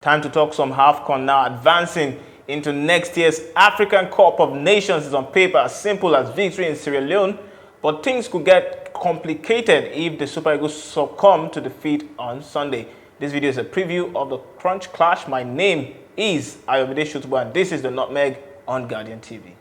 Time to talk some AFCON now. Advancing into next year's African Cup of Nations is on paper as simple as victory in Sierra Leone, but things could get complicated if the Super Eagles succumb to defeat on Sunday. This video is a preview of the Crunch Clash. My name is Ayomide Sotubo and this is the Nutmeg on Guardian TV.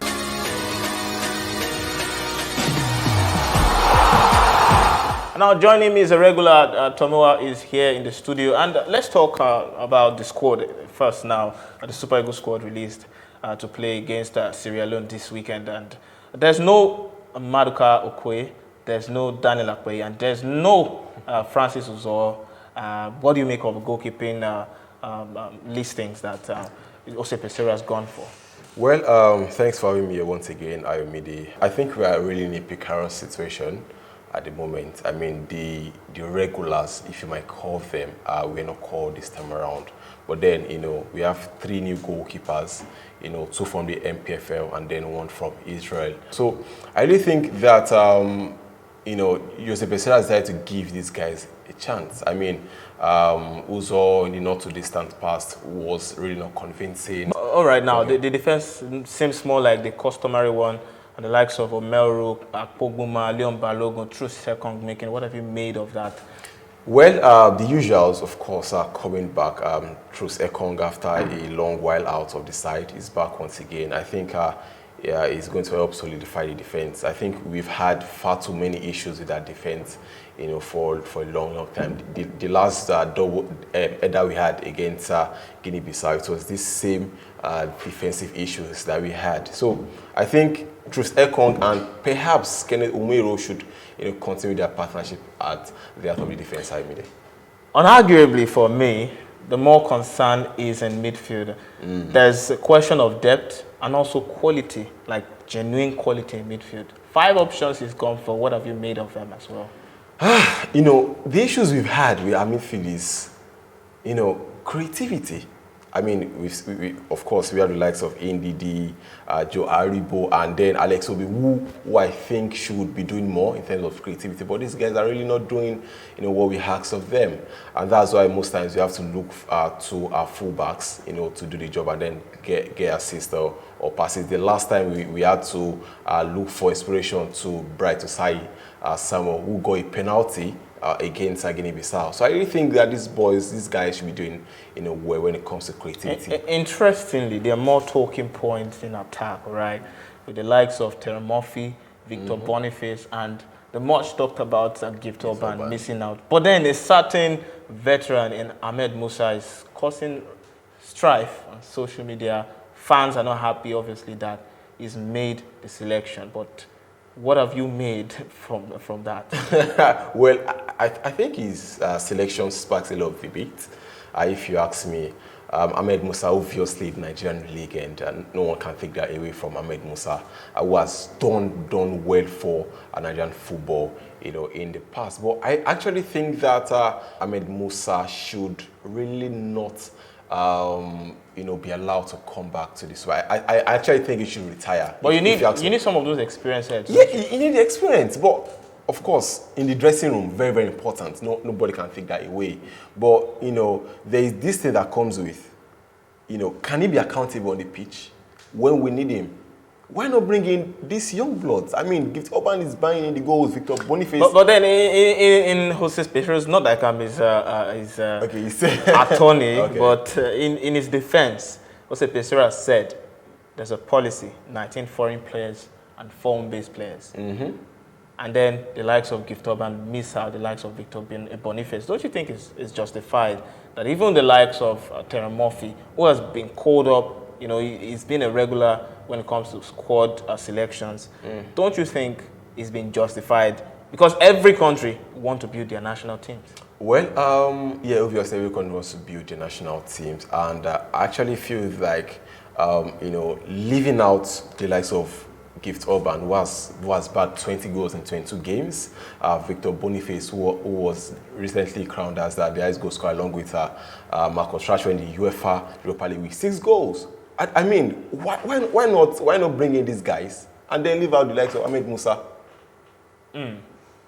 Now joining me is a regular, Tomoa is here in the studio, and let's talk about the squad first now. The Super Eagles squad released to play against Sierra Leone this weekend, and there's no Maduka Okoye, there's no Daniel Akpeyi, and there's no Francis Uzor. What do you make of the goalkeeping listings that Jose Peseiro has gone for? Well, thanks for having me here once again, Ayomide. I think we are really in a precarious situation at the moment. I mean, the regulars, if you might call them, we're not called this time around. But then, we have 3 new goalkeepers, 2 from the MPFL and then 1 from Israel. So I really think that, Jose Peseiro has decided to give these guys a chance. I mean, Uzor in the not too distant past was really not convincing. All right, now, the defense seems more like the customary one. And the likes of Omelro, Akpogbuma, Leon Balogun, Truth Second making. What have you made of that? Well, the usuals, of course, are coming back. Truth Ekong, after a long while out of the side, is back once again. I think it's going to help solidify the defense. I think we've had far too many issues with that defense, for a long time. The last double that we had against Guinea-Bissau, it was this same defensive issues that we had. So I think Truth Ekong and perhaps Kenneth Umero should continue their partnership at the heart of the defense side. Unarguably for me, the more concern is in midfield. There's a question of depth and also quality, like genuine quality in midfield. 5 options is gone for. What have you made of them as well? The issues we've had with our midfield is, creativity. I mean, we of course, we have the likes of NDD, Joe Aribo, and then Alex Obi, who I think should be doing more in terms of creativity. But these guys are really not doing, what we ask of them. And that's why most times we have to look to our fullbacks, to do the job and then get assist or passes. The last time we had to look for inspiration to Bright Osai Samuel, who got a penalty against Guinea-Bissau. So I really think that these guys should be doing, well when it comes to creativity. Interestingly, there are more talking points in attack, right? With the likes of Terry Murphy, Victor Boniface, and the much talked about Gift Orban missing out. But then a certain veteran in Ahmed Musa is causing strife on social media. Fans are not happy, obviously, that he's made the selection. But what have you made from that? Well, I think his selection sparks a lot of debate. If you ask me, Ahmed Musa, obviously the Nigerian league, and no one can take that away from Ahmed Musa, who has done well for Nigerian football, in the past. But I actually think that Ahmed Musa should really not be allowed to come back to this. I actually think he should retire. But you need some of those experiences. Yeah, you need the experience. But of course, in the dressing room, very, very important. Nobody can take that away. But there is this thing that comes with, can he be accountable on the pitch when we need him? Why not bring in these young bloods? I mean, Gift Orban is buying in the goals, Victor Boniface. But then in Jose Peseiro, not like I'm his attorney, okay. But in his defense, Jose Peseiro said there's a policy, 19 foreign players and 4 home-based players. And then the likes of Gift Orban miss out, the likes of Victor Boniface. Don't you think it's justified that even the likes of Terry Murphy, who has been called up, he's been a regular when it comes to squad selections. Don't you think it's been justified? Because every country wants to build their national teams. Well, yeah, obviously every country wants to build their national teams. And I actually feel like, leaving out the likes of Gift Orban, who has bagged 20 goals in 22 games. Victor Boniface, who was recently crowned as the highest goal scorer along with Marcus Rashford in the UEFA Europa League with 6 goals. I mean, why not bring in these guys and then leave out the likes of Ahmed Musa? You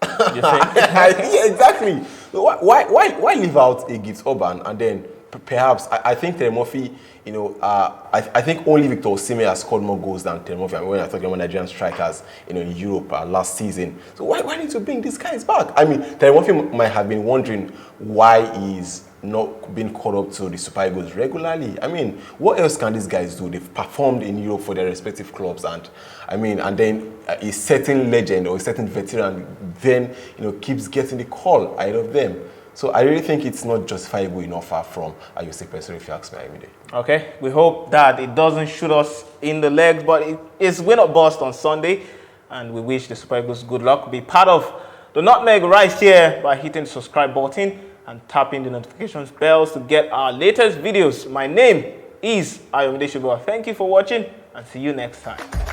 think? Yeah, exactly. So why leave out a Gift Orban and then perhaps I think Terry Murphy, you know, I think only Victor Osimhen has scored more goals than Terry Murphy. I mean, when I talk about Nigerian strikers, you know, in Europe last season. So why need to bring these guys back? I mean, Terry Murphy might have been wondering why he's not being called up to the Super Eagles regularly. I mean, what else can these guys do? They've performed in Europe for their respective clubs, and I mean, and then a certain legend or a certain veteran then, you know, keeps getting the call ahead of them. So I really think it's not justifiable enough from Ayose Pesero, if you ask me, Ayomide. Okay, we hope that it doesn't shoot us in the legs, but it's win or bust on Sunday, and we wish the Super Eagles good luck. Be part of the Nutmeg right here by hitting the subscribe button and tapping the notifications bells to get our latest videos. My name is Ayomide Sotubo. Thank you for watching, and see you next time.